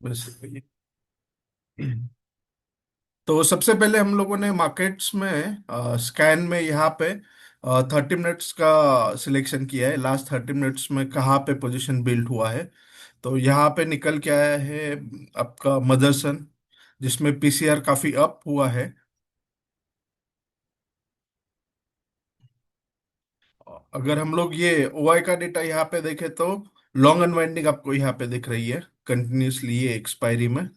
बस। तो सबसे पहले हम लोगों ने मार्केट्स में स्कैन में यहाँ पे 30 मिनट्स का सिलेक्शन किया है, लास्ट 30 मिनट्स में कहाँ पे पोजीशन बिल्ड हुआ है। तो यहाँ पे निकल के आया है आपका मदरसन, जिसमें पीसीआर काफी अप हुआ है। अगर हम लोग ये ओआई का डेटा यहाँ पे देखें तो लॉन्ग अनवाइंडिंग आपको यहाँ पे दिख रही है कंटिन्यूसली ये एक्सपायरी में।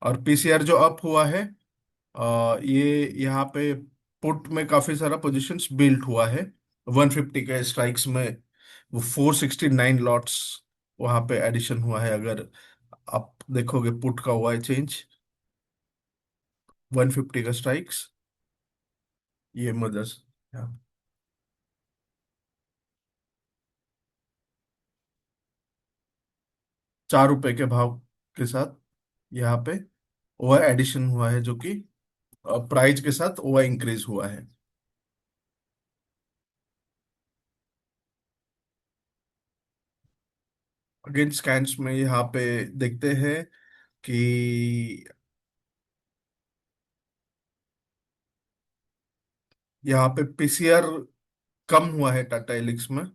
और पीसीआर जो अप हुआ है, ये यहाँ पे पुट में काफी सारा पोजीशंस बिल्ड हुआ है। 150 के स्ट्राइक्स में वो 469 लॉट्स वहां पे एडिशन हुआ है। अगर आप देखोगे पुट का हुआ है चेंज 150 का स्ट्राइक्स, ये मदर्स। 4 रुपए के भाव के साथ यहाँ पे ओआ एडिशन हुआ है, जो कि प्राइस के साथ ओआ इंक्रीज हुआ है। अगेन स्कैन्स में यहाँ पे देखते हैं कि यहाँ पे पीसीआर कम हुआ है टाटा एलिक्स में।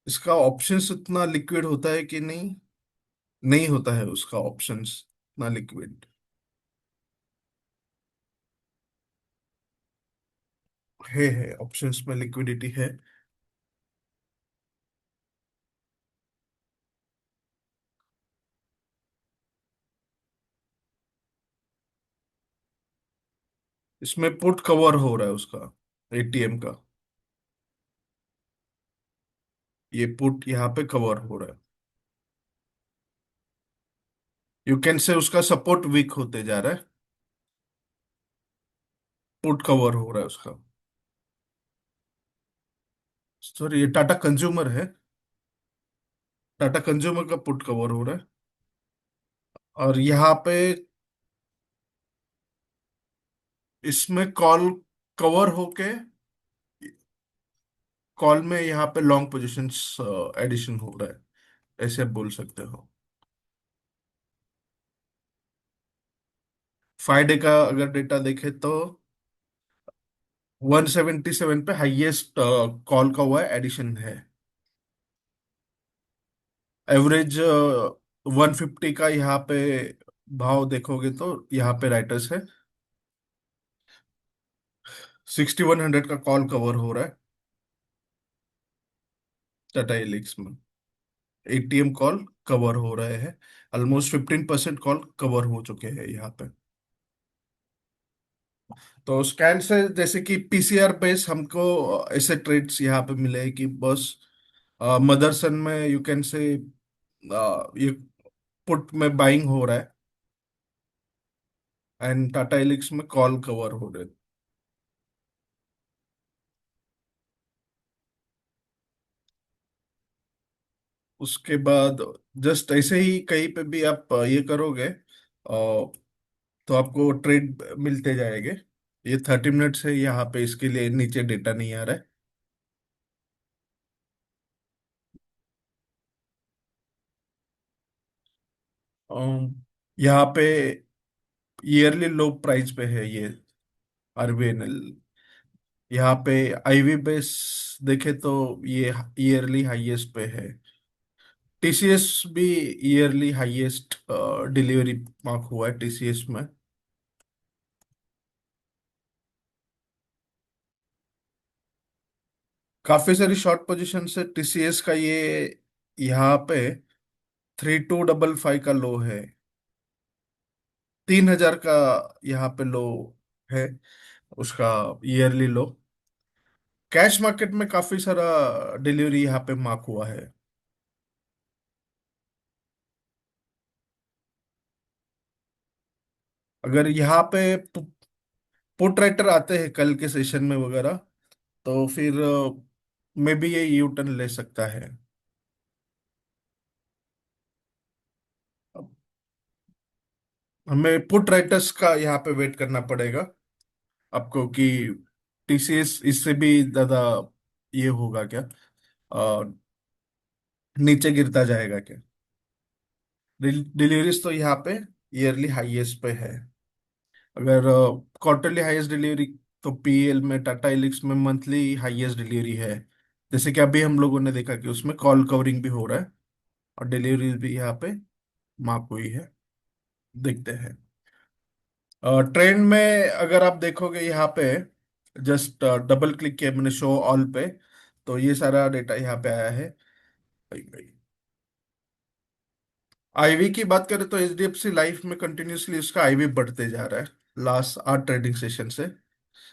इसका ऑप्शंस उतना लिक्विड होता है कि नहीं? नहीं होता है उसका ऑप्शंस उतना लिक्विड। है ऑप्शंस में लिक्विडिटी है। इसमें पुट कवर हो रहा है उसका, एटीएम का। ये पुट यहाँ पे कवर हो रहा है। यू कैन से उसका सपोर्ट वीक होते जा रहा है। पुट कवर हो रहा है उसका। सॉरी, ये टाटा कंज्यूमर है। टाटा कंज्यूमर का पुट कवर हो रहा है। और यहाँ पे इसमें कॉल कवर होके कॉल में यहाँ पे लॉन्ग पोजीशंस एडिशन हो रहा है, ऐसे आप बोल सकते हो। 5 डे का अगर डेटा देखे तो 177 पे हाईएस्ट कॉल का हुआ है एडिशन है। एवरेज 150 का यहाँ पे भाव देखोगे तो यहाँ पे राइटर्स है। 6100 का कॉल कवर हो रहा है टाटा एलिक्स में। एटीएम कॉल कवर हो रहे हैं। ऑलमोस्ट 15% कॉल कवर हो चुके हैं यहाँ पे। तो स्कैन से जैसे कि पीसीआर बेस हमको ऐसे ट्रेड्स यहाँ पे मिले हैं कि बस मदरसन में यू कैन से ये पुट में बाइंग हो रहा है एंड टाटा एलिक्स में कॉल कवर हो रहे हैं। उसके बाद जस्ट ऐसे ही कहीं पे भी आप ये करोगे तो आपको ट्रेड मिलते जाएंगे। ये 30 मिनट्स है, यहाँ पे इसके लिए नीचे डेटा नहीं आ रहा है। यहाँ पे ईयरली लो प्राइस पे है ये आरबीएनएल। यहाँ पे आईवी बेस देखे तो ये ईयरली हाईएस्ट पे है। टीसीएस भी ईयरली हाईएस्ट डिलीवरी मार्क हुआ है टीसीएस में। काफी सारी शॉर्ट पोजीशन से टीसीएस का ये यहाँ पे 3255 का लो है। 3000 का यहाँ पे लो है उसका, ईयरली लो। कैश मार्केट में काफी सारा डिलीवरी यहाँ पे मार्क हुआ है। अगर यहाँ पे पुट राइटर आते हैं कल के सेशन में वगैरह, तो फिर मे भी ये यू टर्न ले सकता है। अब हमें पुट राइटर्स का यहाँ पे वेट करना पड़ेगा आपको कि टीसीएस इससे भी ज्यादा ये होगा क्या, नीचे गिरता जाएगा क्या। डिलीवरीज तो यहाँ पे ईयरली हाईएस्ट पे है। अगर क्वार्टरली हाईएस्ट डिलीवरी, तो पीएल में, टाटा एलिक्स में मंथली हाईएस्ट डिलीवरी है। जैसे कि अभी हम लोगों ने देखा कि उसमें कॉल कवरिंग भी हो रहा है और डिलीवरीज भी यहाँ पे मार्क हुई है। देखते हैं ट्रेंड में। अगर आप देखोगे यहाँ पे, जस्ट डबल क्लिक किया मैंने शो ऑल पे, तो ये सारा डेटा यहाँ पे आया है। आईवी की बात करें तो एचडीएफसी लाइफ में कंटिन्यूसली उसका आईवी बढ़ते जा रहा है लास्ट 8 ट्रेडिंग सेशन से।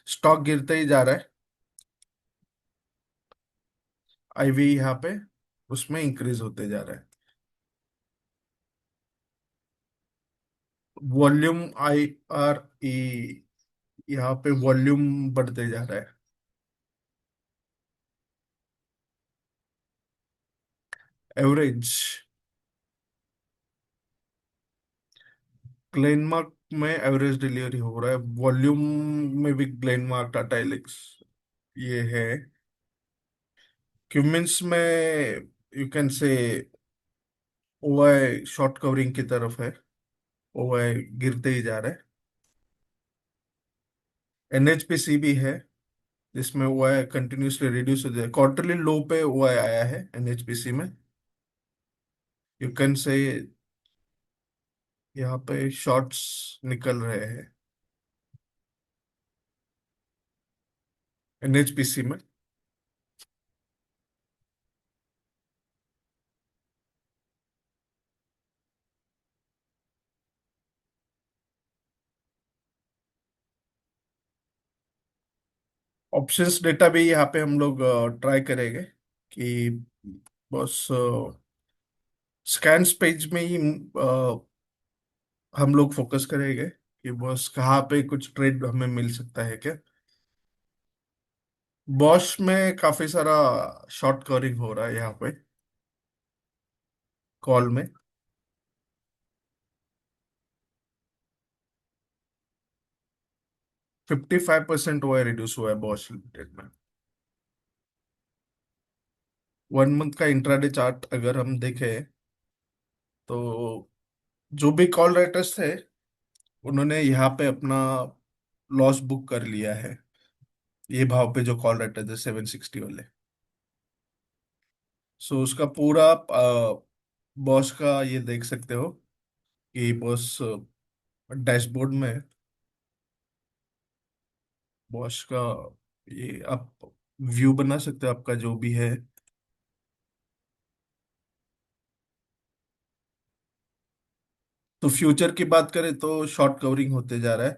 स्टॉक गिरते ही जा रहा है, आईवी यहाँ पे उसमें इंक्रीज होते जा रहा है। वॉल्यूम आई आर ई, यहाँ पे वॉल्यूम बढ़ते जा रहा है। एवरेज ग्लेनमार्क में एवरेज डिलीवरी हो रहा है, वॉल्यूम में भी ग्लेनमार्क, टाटा एलिक्स ये है। क्यूमिंस में यू कैन से ओआई शॉर्ट कवरिंग की तरफ है, ओआई गिरते ही जा रहा है। एनएचपीसी भी है जिसमें ओआई कंटिन्यूसली रिड्यूस हो जाए, क्वार्टरली लो पे ओआई आया है एनएचपीसी में। यू कैन से यहाँ पे शॉर्ट्स निकल रहे हैं एनएचपीसी में। ऑप्शंस डेटा भी यहाँ पे हम लोग ट्राई करेंगे कि बस स्कैन्स पेज में ही हम लोग फोकस करेंगे कि बस कहाँ पे कुछ ट्रेड हमें मिल सकता है क्या। बॉश में काफी सारा शॉर्ट कवरिंग हो रहा है यहाँ पे कॉल में। 55% हुआ है, रिड्यूस हुआ है बॉश लिमिटेड में। 1 मंथ का इंट्राडे चार्ट अगर हम देखें तो जो भी कॉल राइटर्स थे उन्होंने यहाँ पे अपना लॉस बुक कर लिया है, ये भाव पे जो कॉल राइटर थे 760 वाले। सो उसका पूरा बॉस का ये देख सकते हो कि बॉस डैशबोर्ड में बॉस का ये आप व्यू बना सकते हो आपका जो भी है। तो फ्यूचर की बात करें तो शॉर्ट कवरिंग होते जा रहा है,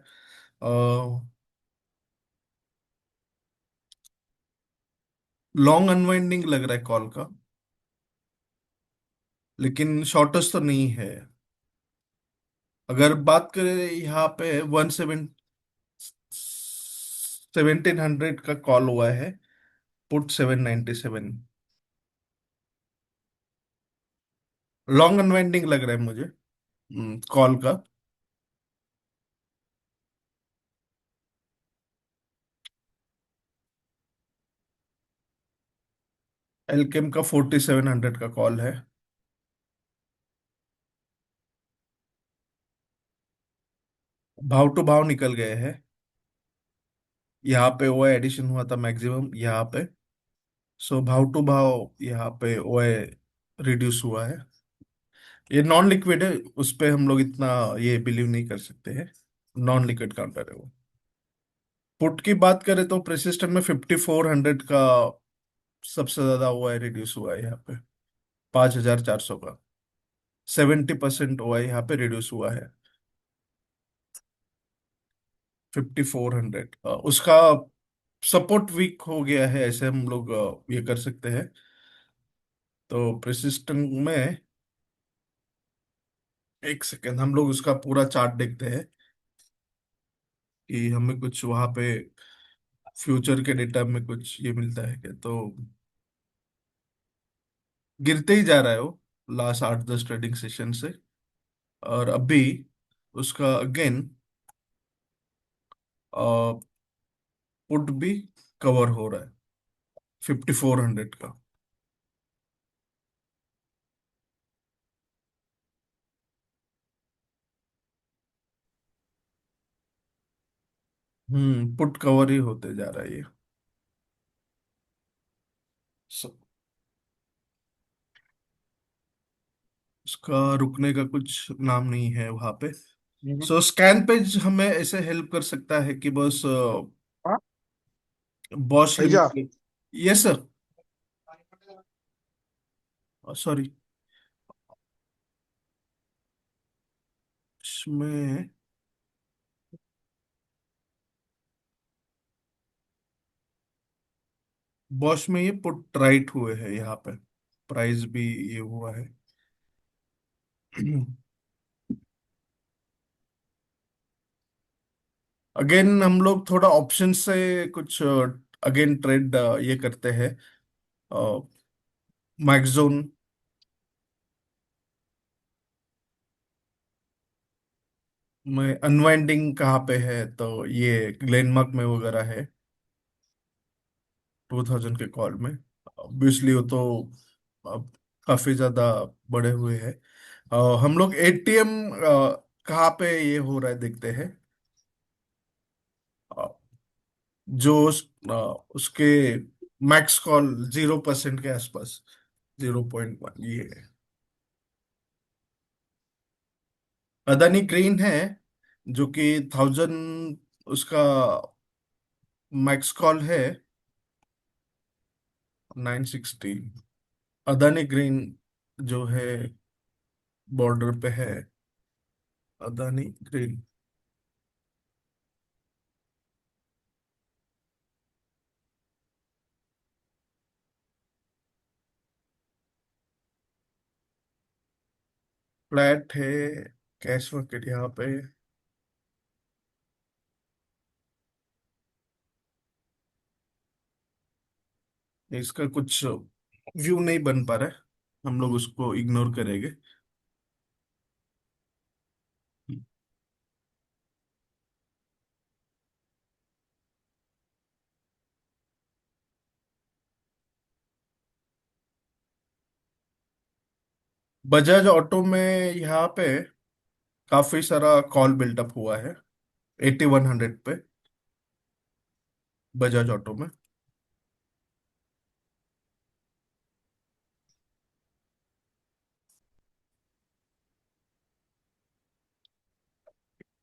लॉन्ग अनवाइंडिंग लग रहा है कॉल का, लेकिन शॉर्टेज तो नहीं है। अगर बात करें यहाँ पे 1700 का कॉल हुआ है, पुट 797। लॉन्ग अनवाइंडिंग लग रहा है मुझे कॉल का। एलकेम का 4700 का कॉल है। भाव टू भाव निकल गए हैं। यहाँ पे ओआई एडिशन हुआ था मैक्सिमम यहाँ पे। सो भाव टू भाव यहाँ पे ओआई रिड्यूस हुआ है। ये नॉन लिक्विड है, उस पे हम लोग इतना ये बिलीव नहीं कर सकते हैं। नॉन लिक्विड काउंटर है वो। पुट की बात करें तो प्रेसिस्टेंट में 5400 का सबसे ज्यादा हुआ है, रिड्यूस हुआ है यहाँ पे 5400 का। 70% हुआ है यहाँ पे, रिड्यूस हुआ है 5400। उसका सपोर्ट वीक हो गया है, ऐसे हम लोग ये कर सकते हैं। तो प्रेसिस्टेंट में एक सेकेंड हम लोग उसका पूरा चार्ट देखते हैं कि हमें कुछ वहां पे फ्यूचर के डेटा में कुछ ये मिलता है क्या। तो गिरते ही जा रहा है वो लास्ट 8-10 ट्रेडिंग सेशन से। और अभी उसका अगेन पुट भी कवर हो रहा है। 5400 का। पुट कवर ही होते जा रहा है ये। स- उसका रुकने का कुछ नाम नहीं है वहां पे। सो स्कैन पेज हमें ऐसे हेल्प कर सकता है कि बस हाँ बॉश भैया। लिमिटेड। Yes sir. सॉरी। इसमें बॉश में ये पुट राइट हुए हैं यहाँ पे। प्राइस भी ये हुआ है। अगेन हम लोग थोड़ा ऑप्शन से कुछ अगेन ट्रेड ये करते हैं। मैक्सोन में अनवाइंडिंग कहाँ पे है, तो ये ग्लेनमार्क में वगैरह है। 2000 के कॉल में ऑब्वियसली वो तो अब काफी ज्यादा बढ़े हुए हैं। हम लोग एटीएम कहाँ पे ये हो रहा है देखते हैं। अ, जो उसके मैक्स कॉल 0% के आसपास, 0.1 ये है। अदानी ग्रीन है जो कि 1000 उसका मैक्स कॉल है। 960 अदानी ग्रीन जो है बॉर्डर पे है। अदानी ग्रीन फ्लैट है। कैश मार्केट यहाँ पे इसका कुछ व्यू नहीं बन पा रहा है, हम लोग उसको इग्नोर करेंगे। बजाज ऑटो में यहाँ पे काफी सारा कॉल बिल्टअप हुआ है 8100 पे। बजाज ऑटो में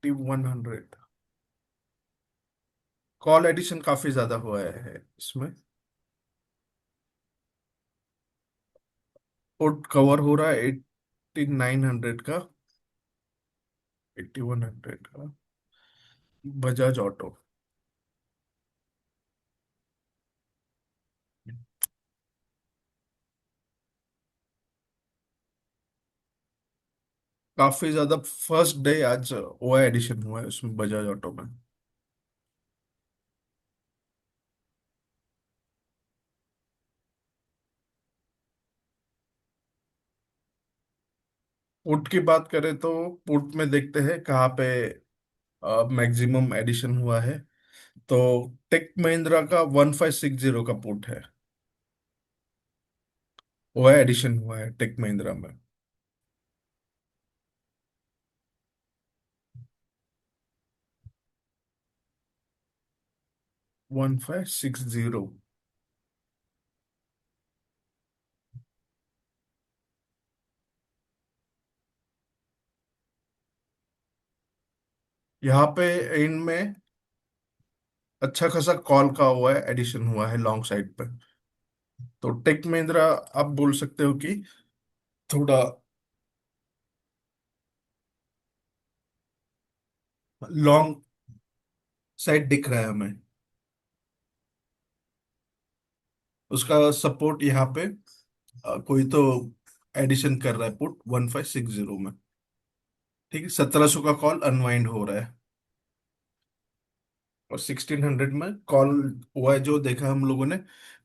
टी 100 कॉल एडिशन काफी ज्यादा हुआ है इसमें। पुट कवर हो रहा है 8900 का, 8100 का। बजाज ऑटो काफी ज्यादा फर्स्ट डे आज ओआई एडिशन हुआ है उसमें बजाज ऑटो में। पुट की बात करें तो पुट में देखते हैं कहाँ पे मैक्सिमम एडिशन हुआ है। तो टेक महिंद्रा का 1560 का पुट है, ओआई एडिशन हुआ है टेक महिंद्रा में। 1560। यहाँ पे इन में अच्छा खासा कॉल का हुआ है, एडिशन हुआ है लॉन्ग साइड पे। तो टेक महिंद्रा आप बोल सकते हो कि थोड़ा लॉन्ग साइड दिख रहा है हमें। उसका सपोर्ट यहाँ पे कोई तो एडिशन कर रहा है पुट 1560 में। ठीक है, 1700 का कॉल अनवाइंड हो रहा है। और 1600 में कॉल ओआई जो देखा हम लोगों ने,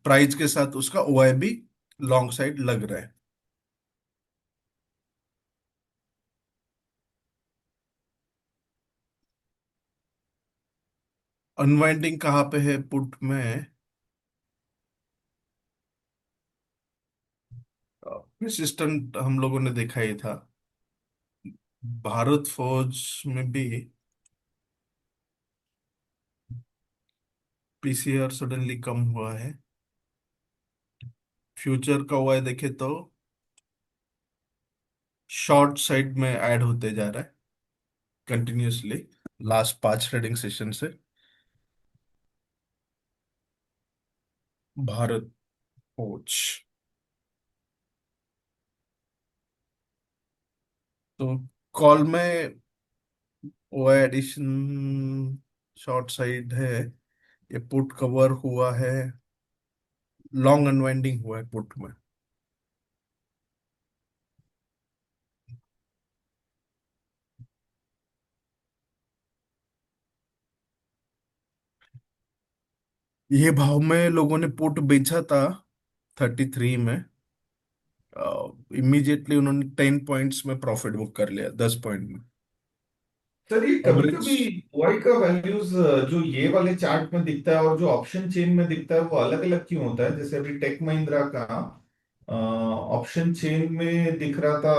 प्राइस के साथ उसका ओआई भी लॉन्ग साइड लग रहा है। अनवाइंडिंग कहाँ पे है पुट में। रेसिस्टेंट हम लोगों ने देखा ही था। भारत फौज में भी पीसीआर सडनली कम हुआ है। फ्यूचर का हुआ है देखे तो शॉर्ट साइड में ऐड होते जा रहा है कंटिन्यूअसली लास्ट 5 ट्रेडिंग सेशन से। भारत फौज तो कॉल में वो एडिशन शॉर्ट साइड है। ये पुट कवर हुआ है, लॉन्ग अनवाइंडिंग हुआ है पुट में। ये भाव में लोगों ने पुट बेचा था 33 में। इमीडिएटली उन्होंने 10 पॉइंट्स में प्रॉफिट बुक कर लिया, 10 पॉइंट में। सर ये कभी एवरेज कभी वाई का वैल्यूज जो ये वाले चार्ट में दिखता है और जो ऑप्शन चेन में दिखता है वो अलग अलग क्यों होता है? जैसे अभी टेक महिंद्रा का ऑप्शन चेन में दिख रहा था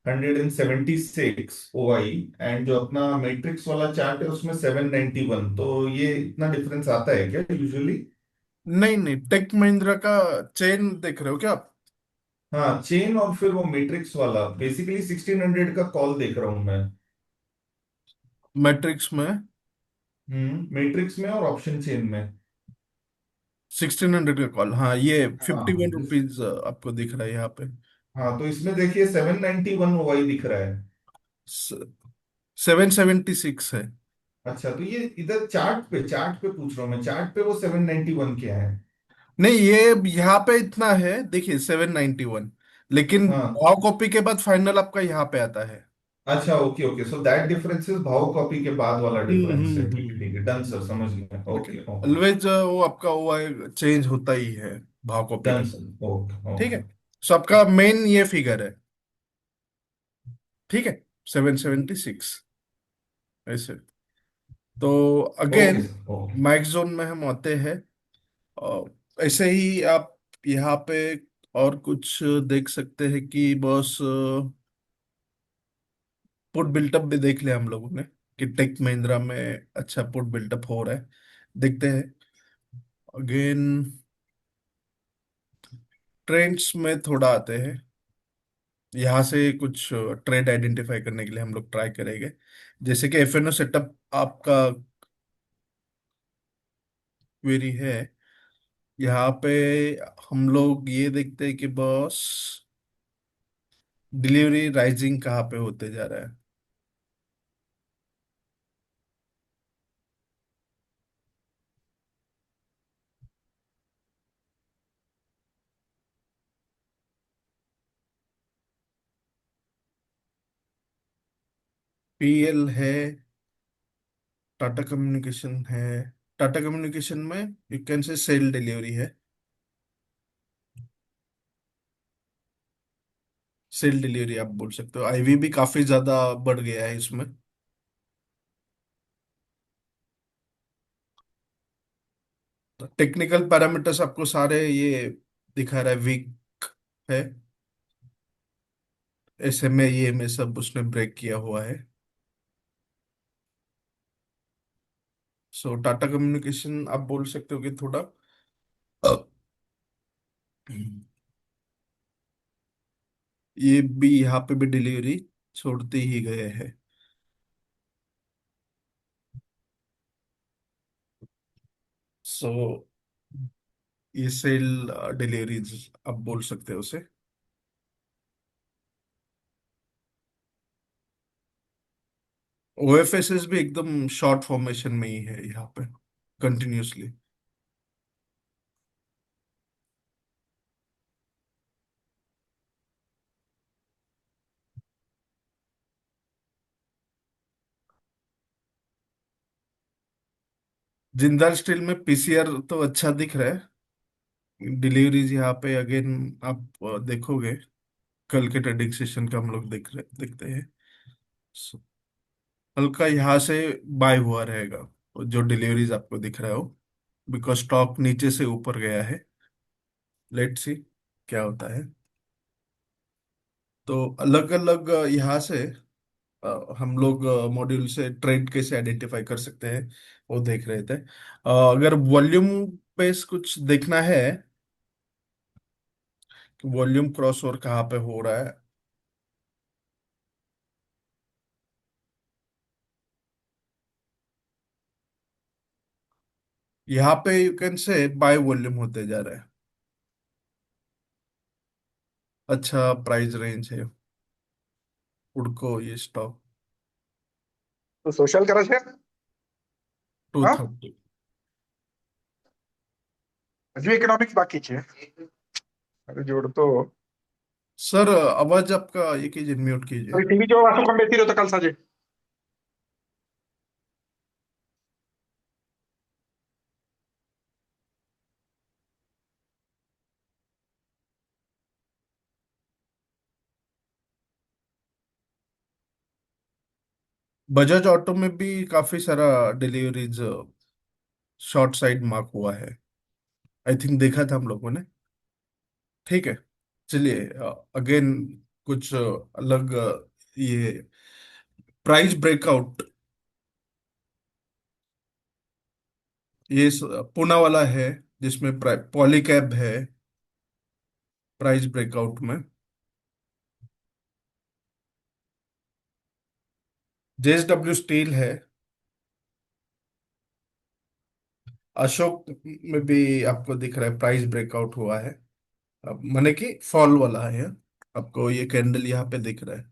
776 OI, एंड जो अपना मैट्रिक्स वाला चार्ट है उसमें 791। तो ये इतना डिफरेंस आता है क्या यूजुअली? नहीं नहीं, टेक महिंद्रा का चेन देख रहे हो क्या आप? हाँ, चेन और फिर वो मैट्रिक्स वाला बेसिकली 1600 का कॉल देख रहा हूं मैं। मैट्रिक्स में मैट्रिक्स में और ऑप्शन चेन में। 1600 का कॉल, हाँ ये फिफ्टी हाँ वन रुपीज आपको दिख रहा है यहाँ पे। हाँ, तो इसमें देखिए 791 OI दिख रहा है। 776 है। अच्छा, तो ये इधर चार्ट पे पूछ रहा हूँ मैं, चार्ट पे वो 791 क्या है? नहीं, ये यहाँ पे इतना है देखिए, 791, लेकिन हाँ। भाव कॉपी के बाद फाइनल आपका यहाँ पे आता है। अच्छा, okay okay, so that difference is भाव कॉपी के बाद वाला डिफरेंस है। ठीक है, डन सर, समझ गया। Okay okay. ऑलवेज वो आपका वो चेंज होता ही है भाव कॉपी के डन बाद। सर, ओके ठीक है, ओके। सो आपका मेन ये फिगर है। ठीक है, 776 ऐसे। तो ओके अगेन सर, ओके। माइक जोन में हम आते हैं। और ऐसे ही आप यहाँ पे और कुछ देख सकते हैं कि बॉस पुट बिल्टअप भी देख लिया हम लोगों ने कि टेक महिंद्रा में अच्छा पुट बिल्टअप हो रहा है। देखते हैं अगेन ट्रेंड्स में थोड़ा आते हैं। यहाँ से कुछ ट्रेड आइडेंटिफाई करने के लिए हम लोग ट्राई करेंगे। जैसे कि एफएनओ सेटअप आपका क्वेरी है, यहाँ पे हम लोग ये देखते हैं कि बॉस डिलीवरी राइजिंग कहाँ पे होते जा रहा है। पीएल है, टाटा कम्युनिकेशन है। टाटा कम्युनिकेशन में you can say sell delivery है। सेल डिलीवरी आप बोल सकते हो। आईवी भी काफी ज्यादा बढ़ गया है इसमें। टेक्निकल पैरामीटर्स आपको सारे ये दिखा रहा है, वीक है। एसएमए ये में सब उसने ब्रेक किया हुआ है। सो टाटा कम्युनिकेशन आप बोल सकते हो कि थोड़ा ये भी यहाँ पे भी डिलीवरी छोड़ते ही गए हैं। सो ये सेल डिलीवरीज आप बोल सकते हो उसे। ओएफएसएस भी एकदम शॉर्ट फॉर्मेशन में ही है यहाँ पे कंटिन्यूअसली। जिंदाल स्टील में पीसीआर तो अच्छा दिख रहा है। डिलीवरीज यहाँ पे अगेन आप देखोगे, कल के ट्रेडिंग सेशन का हम लोग देखते हैं। So, हल्का यहाँ से बाय हुआ रहेगा जो डिलीवरीज आपको दिख रहा हो, बिकॉज स्टॉक नीचे से ऊपर गया है। Let's see. क्या होता है। तो अलग अलग यहाँ से हम लोग मॉड्यूल से ट्रेड कैसे आइडेंटिफाई कर सकते हैं वो देख रहे थे। अगर वॉल्यूम बेस कुछ देखना है कि वॉल्यूम क्रॉस ओवर कहाँ पे हो रहा है, यहाँ पे यू कैन से बाय वॉल्यूम होते जा रहा है। अच्छा प्राइस रेंज है उड़को ये स्टॉक तो सोशल कराचे. 230। हजू इकॉनॉमिक्स बाकीची आहे. अरे जोडतो. सर आवाज आपका ये कीजिए, म्यूट कीजिए। टीव्ही जेव्हा वाचू कम बेसी होतं काल साजे. बजाज ऑटो में भी काफी सारा डिलीवरीज शॉर्ट साइड मार्क हुआ है, आई थिंक देखा था हम लोगों ने। ठीक है, चलिए अगेन कुछ अलग ये प्राइस ब्रेकआउट, ये पूना वाला है जिसमें पॉलीकैब है प्राइस ब्रेकआउट में। जेएसडब्ल्यू स्टील है, अशोक में भी आपको दिख रहा है प्राइस ब्रेकआउट हुआ है। अब माने कि फॉल वाला है, आपको ये कैंडल यहाँ पे दिख रहा है।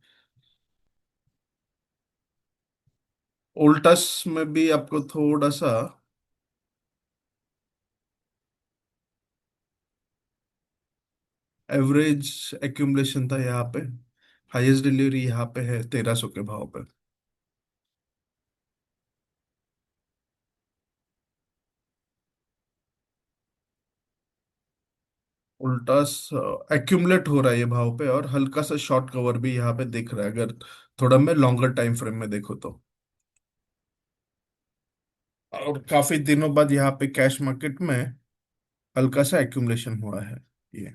ओल्टस में भी आपको थोड़ा सा एवरेज एक्यूमुलेशन था यहाँ पे, हाईएस्ट डिलीवरी यहाँ पे है 1300 के भाव पे। उल्टास एक्यूमुलेट हो रहा है ये भाव पे, और हल्का सा शॉर्ट कवर भी यहाँ पे दिख रहा है अगर थोड़ा मैं लॉन्गर टाइम फ्रेम में देखो तो। और काफी दिनों बाद यहाँ पे कैश मार्केट में हल्का सा एक्यूमुलेशन हुआ है ये।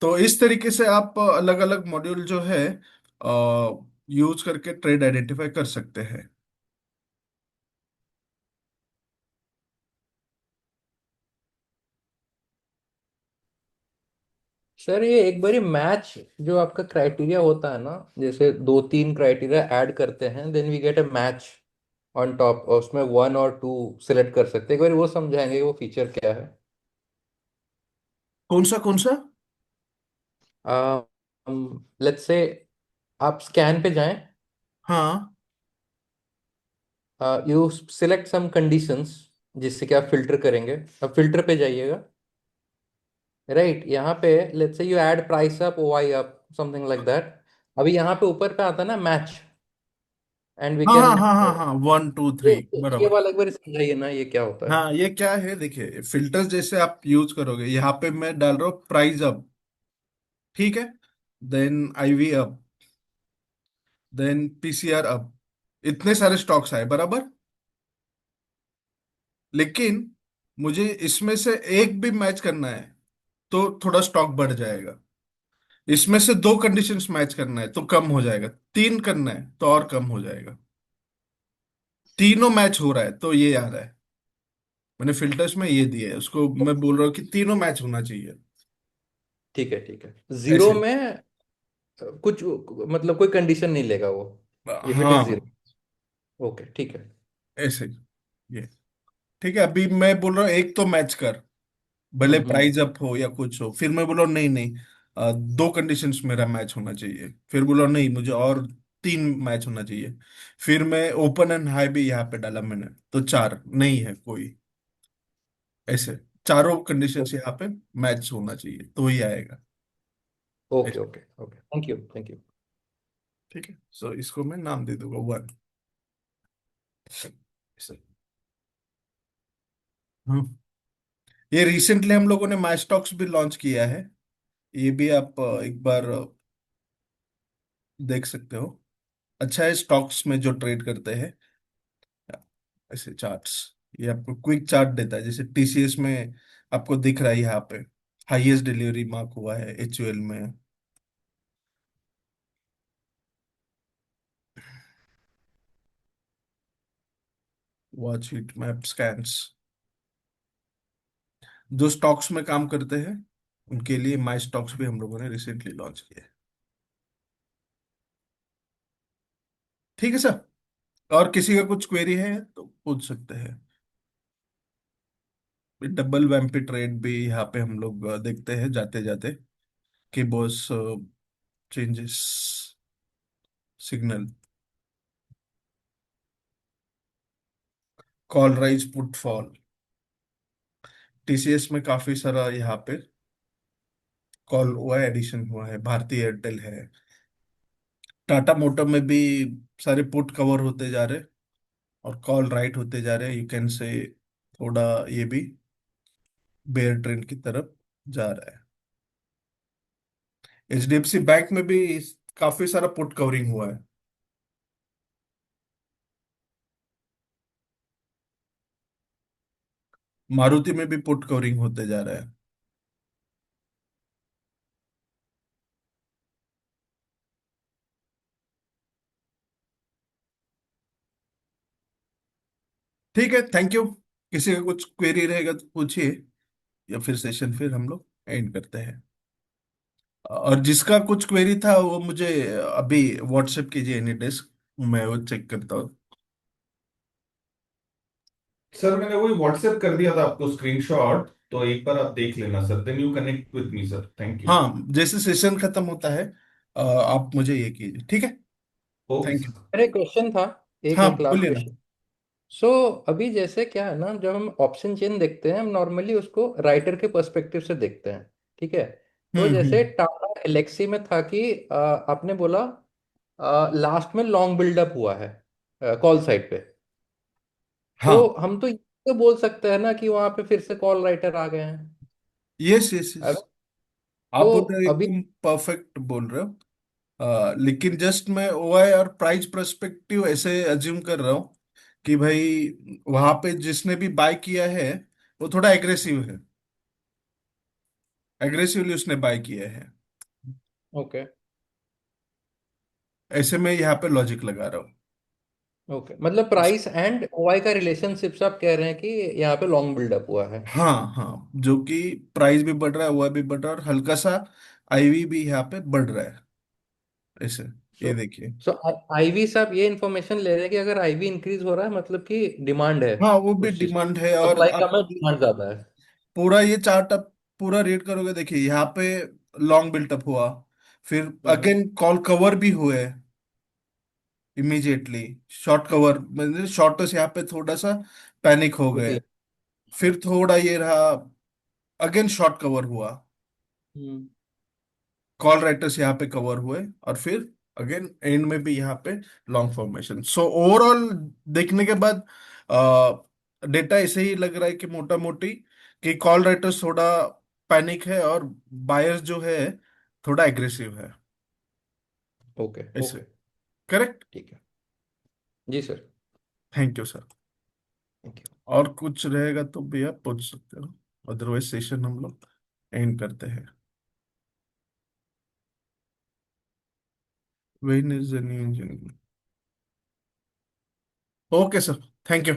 तो इस तरीके से आप अलग अलग मॉड्यूल जो है यूज करके ट्रेड आइडेंटिफाई कर सकते हैं। सर ये एक बारी मैच जो आपका क्राइटेरिया होता है ना, जैसे दो तीन क्राइटेरिया ऐड करते हैं then we get a match on top, और उसमें वन और टू सिलेक्ट कर सकते हैं। एक बार वो समझाएंगे कि वो फीचर क्या है? कौन सा कौन सा? लेट्स से आप स्कैन पे जाएं, हाँ यू सिलेक्ट सम कंडीशंस जिससे कि आप फिल्टर करेंगे। अब फिल्टर पे जाइएगा, राइट? यहाँ पे let's say you add price up, Y up, something like that. अभी यहाँ पे ऊपर पे आता है ना मैच, एंड वी हाँ कैन हाँ हाँ हाँ हाँ, 1 2 3 ये बराबर। वाला एक बार समझाइए ना, ये क्या होता है? हाँ ये क्या है, देखिए फिल्टर्स जैसे आप यूज करोगे, यहाँ पे मैं डाल रहा हूँ प्राइस अप, ठीक है, then IV up, then PCR up, इतने सारे स्टॉक्स आए बराबर। लेकिन मुझे इसमें से एक भी मैच करना है तो थोड़ा स्टॉक बढ़ जाएगा, इसमें से दो कंडीशंस मैच करना है तो कम हो जाएगा, तीन करना है तो और कम हो जाएगा, तीनों मैच हो रहा है तो ये आ रहा है। मैंने फिल्टर्स में ये दिया है, उसको मैं बोल रहा हूँ कि तीनों मैच होना चाहिए। ठीक है, ठीक है। जीरो ऐसे, में कुछ मतलब कोई कंडीशन नहीं लेगा वो, इफ इट इज हाँ जीरो? ओके, ठीक है। ऐसे, ये ठीक है। अभी मैं बोल रहा हूँ एक तो मैच कर, भले हम्म। प्राइस अप हो या कुछ हो, फिर मैं बोला नहीं नहीं, दो कंडीशंस मेरा मैच होना चाहिए, फिर बोला नहीं मुझे और तीन मैच होना चाहिए, फिर मैं ओपन एंड हाई भी यहाँ पे डाला मैंने तो चार नहीं है कोई, ऐसे चारों कंडीशंस यहाँ पे मैच होना चाहिए तो ही आएगा। ओके, ऐसे, okay, okay, thank you, thank you. ठीक है, सो इसको मैं नाम दे दूंगा 1। हम्म, ये रिसेंटली हम लोगों ने माई स्टॉक्स भी लॉन्च किया है, ये भी आप एक बार देख सकते हो। अच्छा है स्टॉक्स में जो ट्रेड करते हैं, ऐसे चार्ट्स। ये आपको क्विक चार्ट देता है, जैसे टीसीएस में आपको दिख रहा है यहाँ पे हाईएस्ट डिलीवरी मार्क हुआ है एचयूएल में। वॉच हीट मैप स्कैन्स, जो स्टॉक्स में काम करते हैं उनके लिए माई स्टॉक्स भी हम लोगों ने रिसेंटली लॉन्च किया है। ठीक है सर, और किसी का कुछ क्वेरी है तो पूछ सकते हैं। डबल वैम्पी ट्रेड भी यहाँ पे हम लोग देखते हैं जाते जाते कि boss changes signal, call rise put fall, TCS में काफी सारा यहाँ पे कॉल हुआ है, एडिशन हुआ है, भारती एयरटेल है, टाटा मोटर में भी सारे पुट कवर होते जा रहे और कॉल राइट होते जा रहे, यू कैन से थोड़ा ये भी बेयर ट्रेंड की तरफ जा रहा है। एचडीएफसी बैंक में भी काफी सारा पुट कवरिंग हुआ है। मारुति में भी पुट कवरिंग होते जा रहा है। ठीक है, थैंक यू। किसी का कुछ क्वेरी रहेगा तो पूछिए, या फिर सेशन फिर हम लोग एंड करते हैं। और जिसका कुछ क्वेरी था वो मुझे अभी व्हाट्सएप कीजिए एनी डेस्क, मैं वो चेक करता हूँ। सर मैंने वही व्हाट्सएप कर दिया था आपको स्क्रीनशॉट, तो एक बार आप देख लेना sir, then you connect with me sir, thank you. हाँ, जैसे सेशन खत्म होता है आप मुझे ये कीजिए, ठीक है। Okay thank you. सर। मेरा क्वेश्चन था, एक हाँ एक लास्ट बोलिए ना। क्वेश्चन। सो अभी जैसे क्या है ना, जब हम ऑप्शन चेन देखते हैं हम नॉर्मली उसको राइटर के पर्सपेक्टिव से देखते हैं, ठीक है। तो जैसे हम्म। टाटा एलेक्सी में था कि आपने बोला लास्ट में लॉन्ग बिल्डअप हुआ है कॉल साइड पे। तो हाँ, हम तो ये तो बोल सकते हैं ना कि वहां पे फिर से कॉल राइटर आ गए हैं। यस यस यस, अब आप तो बोल रहे हो अभी एकदम परफेक्ट बोल रहे हो। लेकिन जस्ट मैं ओआई और प्राइस पर्सपेक्टिव ऐसे अज्यूम कर रहा हूँ कि भाई वहां पे जिसने भी बाय किया है वो थोड़ा एग्रेसिव है, एग्रेसिवली उसने बाय किया है, ओके। ऐसे में यहाँ पे लॉजिक लगा रहा हूँ। ओके, मतलब प्राइस एंड ओआई का रिलेशनशिप से आप कह रहे हैं कि यहाँ पे लॉन्ग बिल्डअप हुआ है। हाँ हाँ, जो कि प्राइस भी बढ़ रहा है, ओआई भी बढ़ रहा है, और हल्का सा आईवी भी यहाँ पे बढ़ रहा है ऐसे, सो ये देखिए। सो आईवी से आप ये इंफॉर्मेशन ले रहे हैं कि अगर आईवी इंक्रीज हो रहा है मतलब कि डिमांड है हाँ, वो भी उस चीज, डिमांड है, और सप्लाई आप कम है डिमांड ज्यादा है। पूरा ये चार्ट आप पूरा रीड करोगे, देखिए यहाँ पे लॉन्ग बिल्टअप हुआ, फिर हम्म। अगेन कॉल कवर भी हुए इमीडिएटली, शॉर्ट कवर मतलब शॉर्टर्स यहाँ पे थोड़ा सा पैनिक हो गए, क्विकली। फिर थोड़ा ये रहा, अगेन शॉर्ट कवर हुआ, हम्म। कॉल राइटर्स यहाँ पे कवर हुए, और फिर अगेन एंड में भी यहाँ पे लॉन्ग फॉर्मेशन। सो ओवरऑल देखने के बाद डेटा ऐसे ही लग रहा है कि मोटा मोटी कि कॉल राइटर्स थोड़ा पैनिक है और बायर्स जो है थोड़ा एग्रेसिव है ओके ऐसे। ओके। करेक्ट। ठीक है। जी sir. Thank you sir. Thank you. और कुछ रहेगा तो भी आप पूछ सकते हो, अदरवाइज सेशन हम लोग एंड करते हैं। When is the new engineering. Okay sir, thank you.